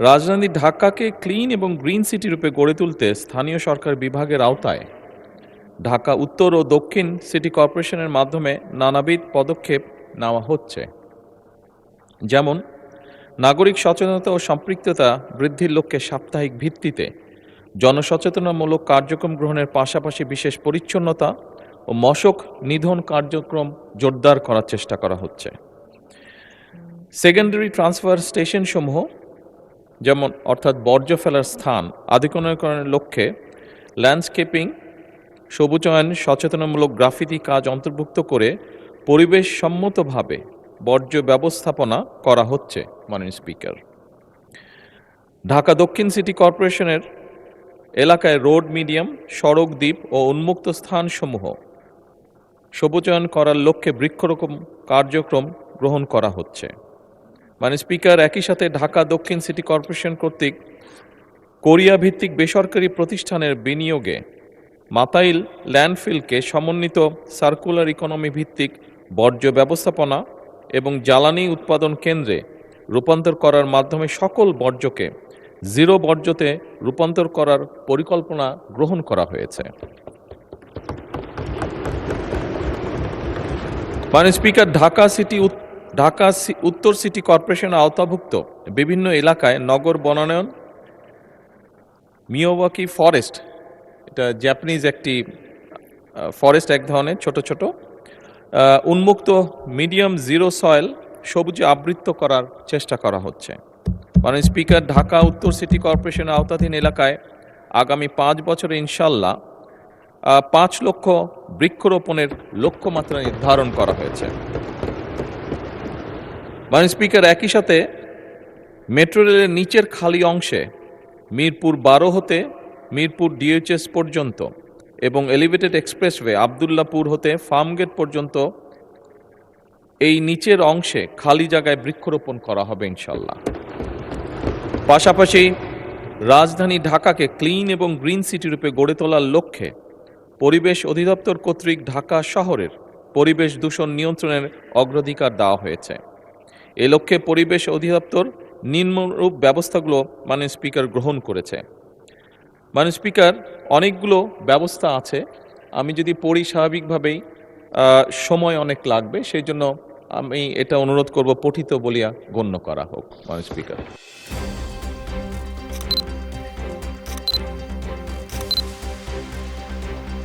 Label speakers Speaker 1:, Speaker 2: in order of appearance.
Speaker 1: রাজধানী ঢাকাকে ক্লিন এবং গ্রিন সিটি রূপে গড়ে তুলতে স্থানীয় সরকার বিভাগের আওতায় ঢাকা উত্তর ও দক্ষিণ সিটি কর্পোরেশনের মাধ্যমে নানাবিধ পদক্ষেপ নেওয়া হচ্ছে। যেমন নাগরিক সচেতনতা ও সম্পৃক্ততা বৃদ্ধির লক্ষ্যে সাপ্তাহিক ভিত্তিতে জনসচেতনামূলক কার্যক্রম গ্রহণের পাশাপাশি বিশেষ পরিচ্ছন্নতা ও মশক নিধন কার্যক্রম জোরদার করার চেষ্টা করা হচ্ছে। সেকেন্ডারি ট্রান্সফার স্টেশন সমূহ যেমন অর্থাৎ বর্জ্য ফেলার স্থান আধুনিকরণের লক্ষ্যে ল্যান্ডস্কেপিং, সবুজায়ন, সচেতনামূলক গ্রাফিতি কাজ অন্তর্ভুক্ত করে পরিবেশ সম্মতভাবে বর্জ্য ব্যবস্থাপনা করা হচ্ছে। মাননীয় স্পিকার, ঢাকা দক্ষিণ সিটি কর্পোরেশনের এলাকায় রোড, মিডিয়াম, সড়ক, দ্বীপ ও উন্মুক্ত স্থানসমূহ সবুজায়ন করার লক্ষ্যে বৃক্ষরোপণ কার্যক্রম গ্রহণ করা হচ্ছে। মাননীয় স্পিকার, একই সাথে ঢাকা দক্ষিণ সিটি কর্পোরেশন কর্তৃক কোরিয়া ভিত্তিক বেসরকারি প্রতিষ্ঠানের বিনিয়োগে মাতাইল ল্যান্ডফিলকে সমন্বিত সার্কুলার ইকোনমি ভিত্তিক বর্জ্য ব্যবস্থাপনা এবং জ্বালানি উৎপাদন কেন্দ্রে রূপান্তর করার মাধ্যমে সকল বর্জ্যকে জিরো বর্জ্যতে রূপান্তর করার পরিকল্পনা গ্রহণ করা হয়েছে। মাননীয় স্পিকার, ঢাকা উত্তর সিটি কর্পোরেশন আওতাভুক্ত বিভিন্ন এলাকায় নগর বনায়ন, মিয়াওয়াকি ফরেস্ট, এটা জাপানিজ একটি ফরেস্ট, এক ধরনের ছোট ছোট উন্মুক্ত মিডিয়াম জিরো সয়েল সবুজে আবৃত করার চেষ্টা করা হচ্ছে। মাননীয় স্পিকার, ঢাকা উত্তর সিটি কর্পোরেশনের আওতাধীন এলাকায় আগামী 5 বছরে ইনশাল্লাহ 5 লক্ষ বৃক্ষরোপণের লক্ষ্যমাত্রা নির্ধারণ করা হয়েছে। মাননীয় স্পিকার, একই সাথে মেট্রো রেলের নিচের খালি অংশে মিরপুর 12 হতে মিরপুর ডিএইচএস পর্যন্ত এবং এলিভেটেড এক্সপ্রেসওয়ে আবদুল্লাপুর হতে ফার্মগেট পর্যন্ত এই নিচের অংশে খালি জায়গায় বৃক্ষরোপণ করা হবে ইনশাল্লাহ। পাশাপাশি রাজধানী ঢাকাকে ক্লিন এবং গ্রিন সিটি রূপে গড়ে তোলার লক্ষ্যে পরিবেশ অধিদপ্তর কর্তৃক ঢাকা শহরের পরিবেশ দূষণ নিয়ন্ত্রণের অগ্রাধিকার দেওয়া হয়েছে। এ লক্ষ্যে পরিবেশ অধিদপ্তর নিম্নরূপ ব্যবস্থাগুলো মাননীয় স্পিকার গ্রহণ করেছে। মাননীয় স্পিকার, অনেকগুলো ব্যবস্থা আছে, আমি যদি পড়ি স্বাভাবিকভাবেই সময় অনেক লাগবে, সেই জন্য আমি এটা অনুরোধ করব পঠিত বলিয়া গণ্য করা হোক। মাননীয় স্পিকার।